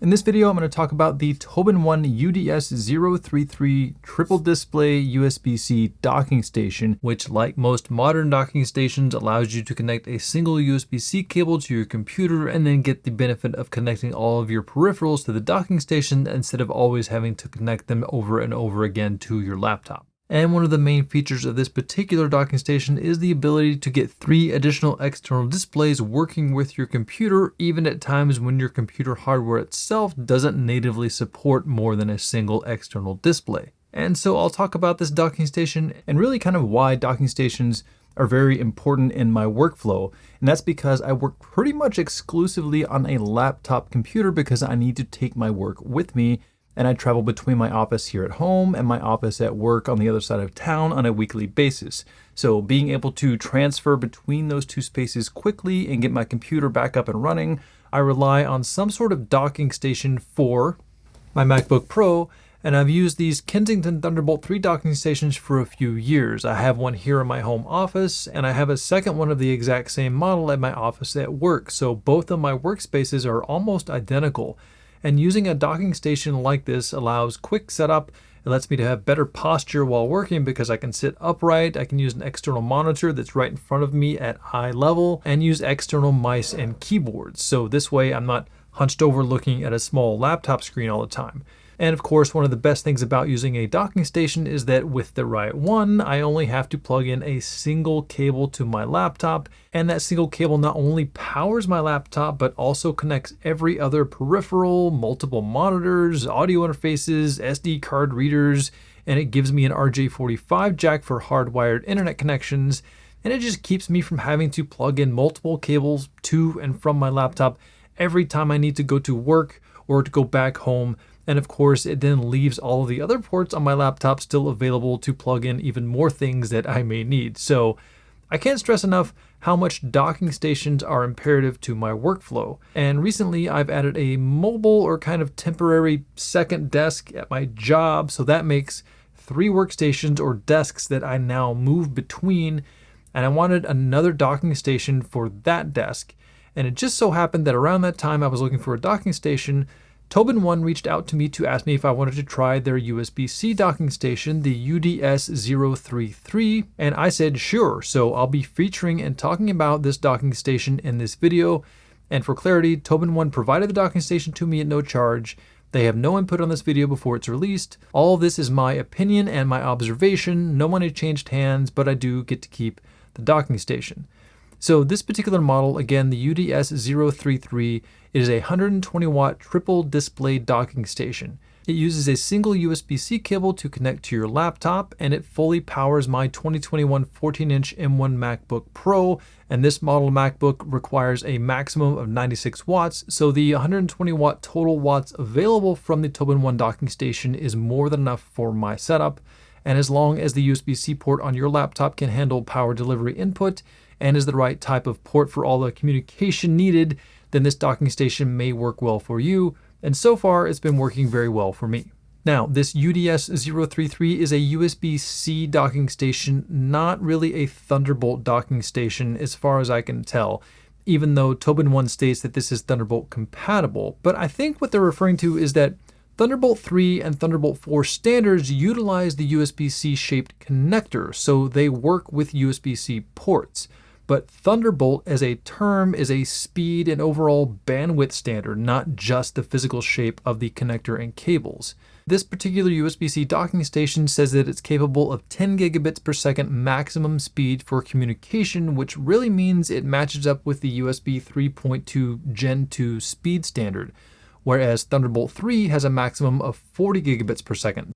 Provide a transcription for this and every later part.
In this video, I'm going to talk about the TobenOne UDS033 triple display USB-C docking station, which, like most modern docking stations, allows you to connect a single USB-C cable to your computer and then get the benefit of connecting all of your peripherals to the docking station instead of always having to connect them over and over again to your laptop. And one of the main features of this particular docking station is the ability to get 3 additional external displays working with your computer, even at times when your computer hardware itself doesn't natively support more than a single external display. And so I'll talk about this docking station and really kind of why docking stations are very important in my workflow. And that's because I work pretty much exclusively on a laptop computer because I need to take my work with me. And I travel between my office here at home and my office at work on the other side of town on a weekly basis. So being able to transfer between those two spaces quickly and get my computer back up and running, I rely on some sort of docking station for my MacBook Pro. And I've used these Kensington Thunderbolt 3 docking stations for a few years. I have one here in my home office, and I have a second one of the exact same model at my office at work. So both of my workspaces are almost identical. And using a docking station like this allows quick setup. It lets me to have better posture while working because I can sit upright. I can use an external monitor that's right in front of me at eye level and use external mice and keyboards. So this way I'm not hunched over looking at a small laptop screen all the time. And of course, one of the best things about using a docking station is that with the right one, I only have to plug in a single cable to my laptop. And that single cable not only powers my laptop, but also connects every other peripheral, multiple monitors, audio interfaces, SD card readers, and it gives me an RJ45 jack for hardwired internet connections. And it just keeps me from having to plug in multiple cables to and from my laptop every time I need to go to work or to go back home. And of course, it then leaves all of the other ports on my laptop still available to plug in even more things that I may need. So I can't stress enough how much docking stations are imperative to my workflow. And recently I've added a mobile or kind of temporary second desk at my job. So that makes 3 workstations or desks that I now move between. And I wanted another docking station for that desk. And it just so happened that around that time I was looking for a docking station, TobenOne reached out to me to ask me if I wanted to try their USB-C docking station, the UDS033, and I said sure. So I'll be featuring and talking about this docking station in this video. And for clarity, TobenOne provided the docking station to me at no charge. They have no input on this video before it's released. All of this is my opinion and my observation. No money changed hands, but I do get to keep the docking station. So this particular model, again, the UDS033, is a 120 watt triple display docking station. It uses a single USB-C cable to connect to your laptop, and it fully powers my 2021 14-inch M1 MacBook Pro. And this model MacBook requires a maximum of 96 watts. So the 120 watt total watts available from the TobenOne docking station is more than enough for my setup. And as long as the USB-C port on your laptop can handle power delivery input and is the right type of port for all the communication needed, then this docking station may work well for you. And so far, it's been working very well for me. Now, this UDS033 is a USB-C docking station, not really a Thunderbolt docking station as far as I can tell, even though TobenOne states that this is Thunderbolt compatible. But I think what they're referring to is that Thunderbolt 3 and Thunderbolt 4 standards utilize the USB-C shaped connector, so they work with USB-C ports. But Thunderbolt as a term is a speed and overall bandwidth standard, not just the physical shape of the connector and cables. This particular USB-C docking station says that it's capable of 10 gigabits per second maximum speed for communication, which really means it matches up with the USB 3.2 Gen 2 speed standard, whereas Thunderbolt 3 has a maximum of 40 gigabits per second.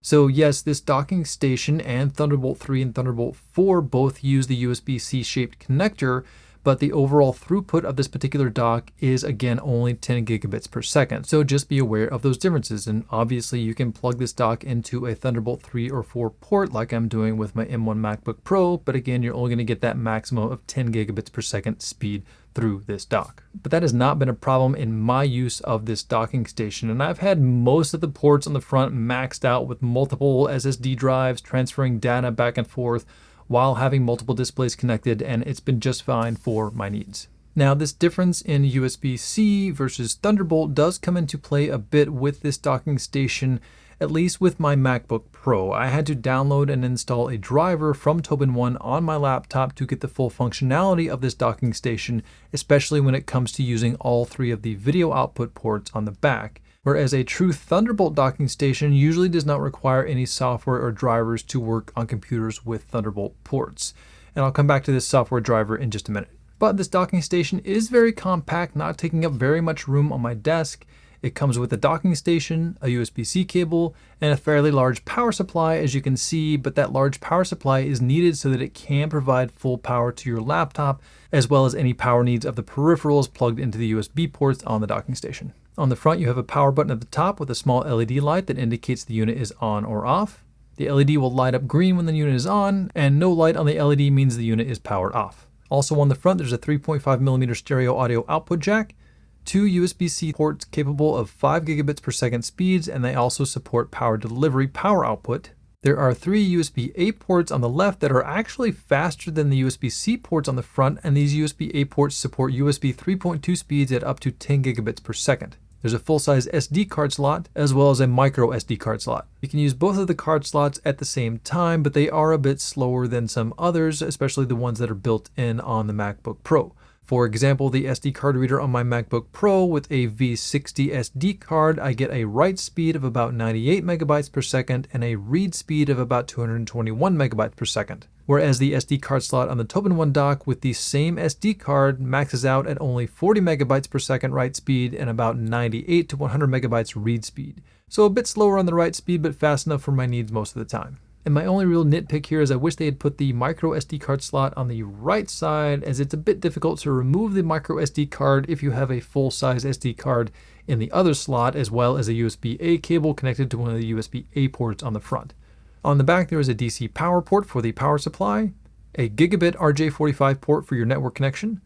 So yes, this docking station and Thunderbolt 3 and Thunderbolt 4 both use the USB-C shaped connector, but the overall throughput of this particular dock is again only 10 gigabits per second. So just be aware of those differences. And obviously you can plug this dock into a Thunderbolt 3 or 4 port like I'm doing with my M1 MacBook Pro, but again, you're only going to get that maximum of 10 gigabits per second speed through this dock. But that has not been a problem in my use of this docking station, and I've had most of the ports on the front maxed out with multiple SSD drives transferring data back and forth while having multiple displays connected, and it's been just fine for my needs. Now, this difference in USB-C versus Thunderbolt does come into play a bit with this docking station, at least with my MacBook Pro. I had to download and install a driver from TobenOne on my laptop to get the full functionality of this docking station, especially when it comes to using all three of the video output ports on the back. Whereas a true Thunderbolt docking station usually does not require any software or drivers to work on computers with Thunderbolt ports. And I'll come back to this software driver in just a minute. But this docking station is very compact, not taking up very much room on my desk. It comes with a docking station, a USB-C cable, and a fairly large power supply, as you can see, but that large power supply is needed so that it can provide full power to your laptop, as well as any power needs of the peripherals plugged into the USB ports on the docking station. On the front, you have a power button at the top with a small LED light that indicates the unit is on or off. The LED will light up green when the unit is on, and no light on the LED means the unit is powered off. Also on the front, there's a 3.5mm stereo audio output jack, two USB-C ports capable of 5 gigabits per second speeds, and they also support power delivery power output. There are 3 USB-A ports on the left that are actually faster than the USB-C ports on the front, and these USB-A ports support USB 3.2 speeds at up to 10 gigabits per second. There's a full-size SD card slot as well as a micro SD card slot. You can use both of the card slots at the same time, but they are a bit slower than some others, especially the ones that are built in on the MacBook Pro. For example, the SD card reader on my MacBook Pro with a V60 SD card, I get a write speed of about 98 megabytes per second and a read speed of about 221 megabytes per second. Whereas the SD card slot on the TobenOne dock with the same SD card maxes out at only 40 megabytes per second write speed and about 98 to 100 megabytes read speed. So a bit slower on the write speed, but fast enough for my needs most of the time. And my only real nitpick here is I wish they had put the micro SD card slot on the right side, as it's a bit difficult to remove the micro SD card if you have a full-size SD card in the other slot, as well as a USB-A cable connected to one of the USB-A ports on the front. On the back, there is a DC power port for the power supply, a gigabit RJ45 port for your network connection,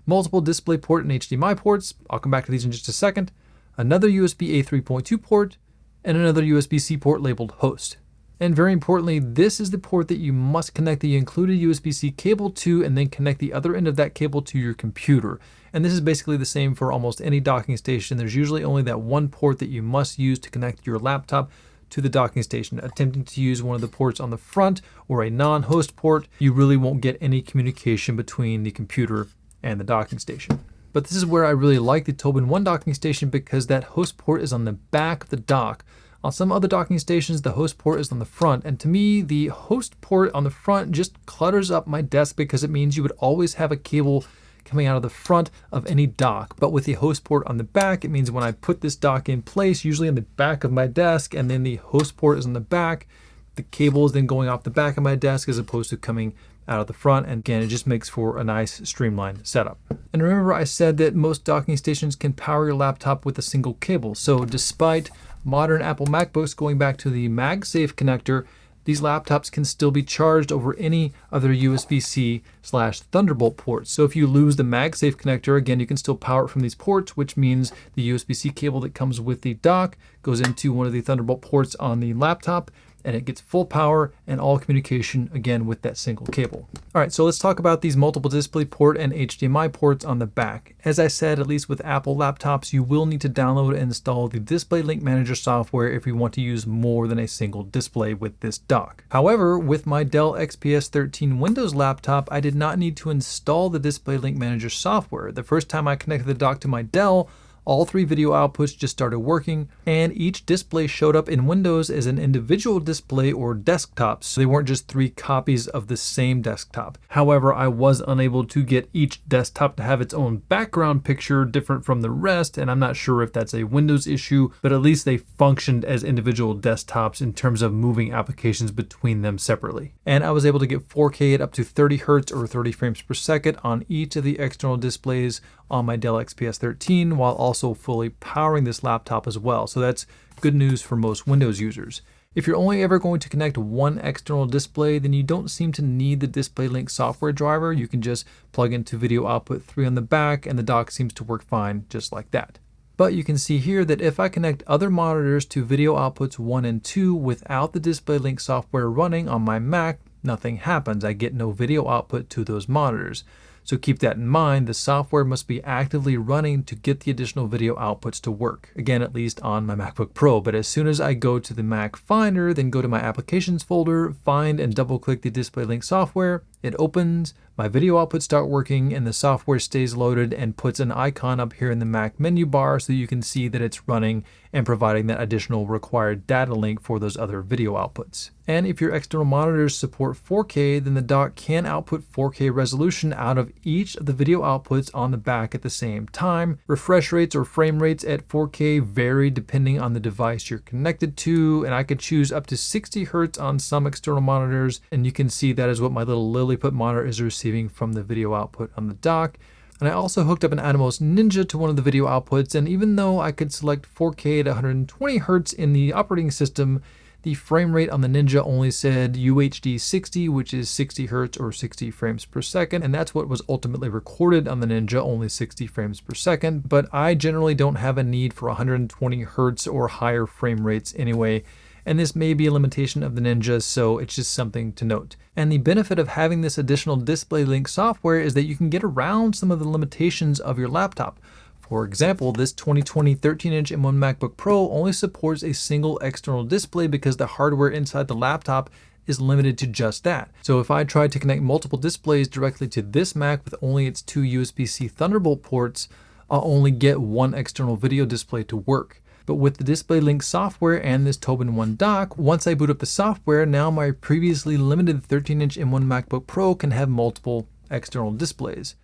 multiple DisplayPort and HDMI ports, I'll come back to these in just a second, another USB-A 3.2 port, and another USB-C port labeled host. And very importantly, this is the port that you must connect the included USB-C cable to and then connect the other end of that cable to your computer. And this is basically the same for almost any docking station. There's usually only that one port that you must use to connect your laptop to the docking station. Attempting to use one of the ports on the front or a non-host port, you really won't get any communication between the computer and the docking station. But this is where I really like the TobenOne docking station, because that host port is on the back of the dock. On some other docking stations, the host port is on the front, and to me, the host port on the front just clutters up my desk because it means you would always have a cable coming out of the front of any dock. But with the host port on the back, it means when I put this dock in place, usually on the back of my desk, and then the host port is on the back, the cable is then going off the back of my desk as opposed to coming out of the front. And again, it just makes for a nice streamlined setup. And remember, I said that most docking stations can power your laptop with a single cable. So despite modern Apple MacBooks going back to the MagSafe connector, these laptops can still be charged over any other USB-C/Thunderbolt ports. So if you lose the MagSafe connector, again, you can still power it from these ports, which means the USB-C cable that comes with the dock goes into one of the Thunderbolt ports on the laptop, and it gets full power and all communication, again, with that single cable. All right, so let's talk about these multiple DisplayPort and HDMI ports on the back. As I said, at least with Apple laptops, you will need to download and install the DisplayLink Manager software if you want to use more than a single display with this dock. However, with my Dell XPS 13 Windows laptop, I did not need to install the DisplayLink Manager software. The first time I connected the dock to my Dell, all 3 video outputs just started working, and each display showed up in Windows as an individual display or desktop, so they weren't just 3 copies of the same desktop. However, I was unable to get each desktop to have its own background picture different from the rest, and I'm not sure if that's a Windows issue, but at least they functioned as individual desktops in terms of moving applications between them separately. And I was able to get 4K at up to 30 Hz or 30 frames per second on each of the external displays on my Dell XPS 13, while also fully powering this laptop as well. So that's good news for most Windows users. If you're only ever going to connect one external display, then you don't seem to need the DisplayLink software driver. You can just plug into video output 3 on the back, and the dock seems to work fine just like that. But you can see here that if I connect other monitors to video outputs 1 and 2 without the DisplayLink software running on my Mac, nothing happens. I get no video output to those monitors. So keep that in mind. The software must be actively running to get the additional video outputs to work. Again, at least on my MacBook Pro. But as soon as I go to the Mac Finder, then go to my Applications folder, find and double click the DisplayLink software, it opens, my video outputs start working, and the software stays loaded and puts an icon up here in the Mac menu bar so you can see that it's running and providing that additional required data link for those other video outputs. And if your external monitors support 4K, then the dock can output 4K resolution out of each of the video outputs on the back at the same time. Refresh rates or frame rates at 4K vary depending on the device you're connected to, and I could choose up to 60 Hz on some external monitors, and you can see that is what my little Lilliput monitor is receiving from the video output on the dock. And I also hooked up an Atomos Ninja to one of the video outputs, and even though I could select 4K at 120 Hz in the operating system, the frame rate on the Ninja only said UHD 60, which is 60 Hz or 60 frames per second, and that's what was ultimately recorded on the Ninja, only 60 frames per second. But I generally don't have a need for 120 Hz or higher frame rates anyway, and this may be a limitation of the Ninja, so it's just something to note. And the benefit of having this additional DisplayLink software is that you can get around some of the limitations of your laptop. For example, this 2020 13-inch M1 MacBook Pro only supports a single external display because the hardware inside the laptop is limited to just that. So if I tried to connect multiple displays directly to this Mac with only its 2 USB-C Thunderbolt ports, I'll only get one external video display to work. But with the DisplayLink software and this TobenOne dock, once I boot up the software, now my previously limited 13-inch M1 MacBook Pro can have multiple external displays.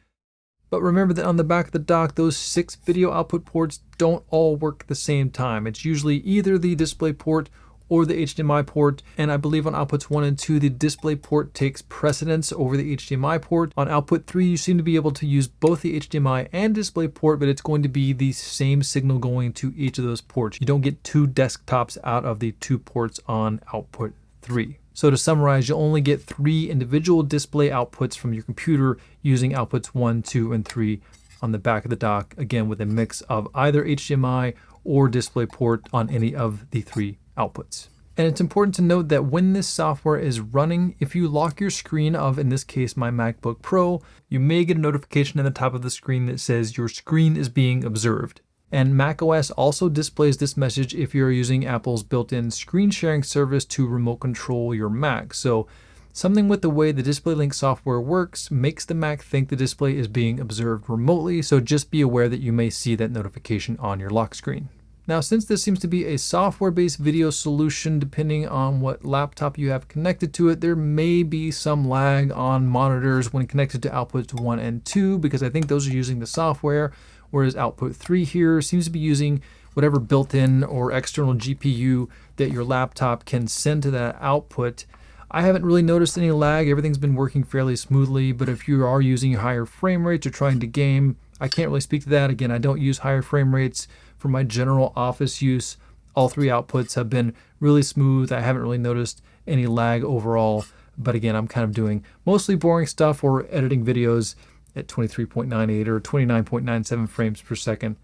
But remember that on the back of the dock, those 6 video output ports don't all work at the same time. It's usually either the display port or the HDMI port, and I believe on outputs 1 and 2, the display port takes precedence over the HDMI port. On output 3, you seem to be able to use both the HDMI and display port, but it's going to be the same signal going to each of those ports. You don't get 2 desktops out of the 2 ports on output 3. So to summarize, you'll only get 3 individual display outputs from your computer using outputs 1, 2, and 3 on the back of the dock, again with a mix of either HDMI or DisplayPort on any of the 3 outputs. And it's important to note that when this software is running, if you lock your screen of, in this case, my MacBook Pro, you may get a notification at the top of the screen that says your screen is being observed. And macOS also displays this message if you're using Apple's built-in screen sharing service to remote control your Mac. So something with the way the DisplayLink software works makes the Mac think the display is being observed remotely, so just be aware that you may see that notification on your lock screen. Now, since this seems to be a software-based video solution, depending on what laptop you have connected to it, there may be some lag on monitors when connected to outputs 1 and 2, because I think those are using the software, whereas output 3 here seems to be using whatever built-in or external GPU that your laptop can send to that output. I haven't really noticed any lag. Everything's been working fairly smoothly, but if you are using higher frame rates or trying to game, I can't really speak to that. Again, I don't use higher frame rates for my general office use. All 3 outputs have been really smooth. I haven't really noticed any lag overall, but again, I'm kind of doing mostly boring stuff or editing videos at 23.98 or 29.97 frames per second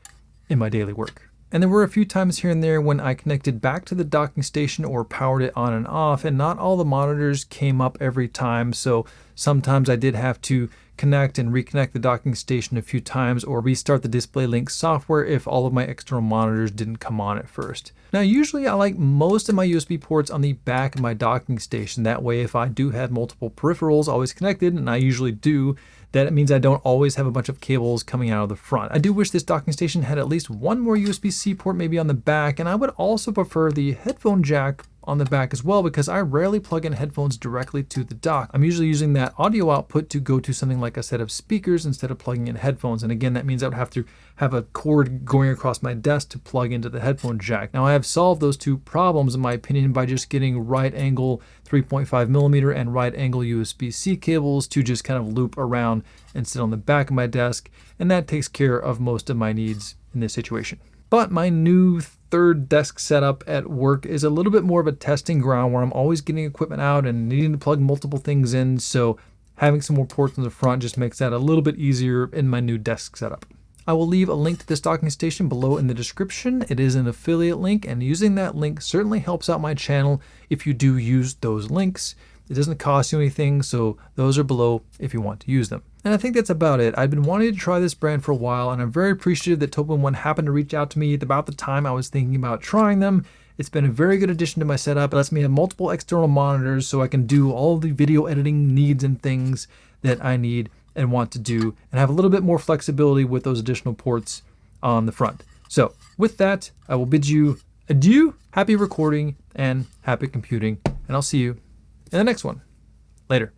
in my daily work. And there were a few times here and there when I connected back to the docking station or powered it on and off, and not all the monitors came up every time, so sometimes I did have to connect and reconnect the docking station a few times or restart the DisplayLink software if all of my external monitors didn't come on at first. Now, usually I like most of my USB ports on the back of my docking station. That way, if I do have multiple peripherals always connected, and I usually do, that means I don't always have a bunch of cables coming out of the front. I do wish this docking station had at least one more USB-C port maybe on the back, and I would also prefer the headphone jack on the back as well, because I rarely plug in headphones directly to the dock. I'm usually using that audio output to go to something like a set of speakers instead of plugging in headphones. And again, that means I would have to have a cord going across my desk to plug into the headphone jack. Now, I have solved those 2 problems in my opinion by just getting right angle 3.5mm and right angle USB-C cables to just kind of loop around and sit on the back of my desk. And that takes care of most of my needs in this situation. But my new 3rd desk setup at work is a little bit more of a testing ground where I'm always getting equipment out and needing to plug multiple things in. So having some more ports on the front just makes that a little bit easier in my new desk setup. I will leave a link to this docking station below in the description. It is an affiliate link, and using that link certainly helps out my channel if you do use those links. It doesn't cost you anything, so those are below if you want to use them. And I think that's about it. I've been wanting to try this brand for a while, and I'm very appreciative that TobenOne happened to reach out to me at about the time I was thinking about trying them. It's been a very good addition to my setup. It lets me have multiple external monitors so I can do all the video editing needs and things that I need and want to do, and have a little bit more flexibility with those additional ports on the front. So with that, I will bid you adieu, happy recording, and happy computing, and I'll see you in the next one. Later.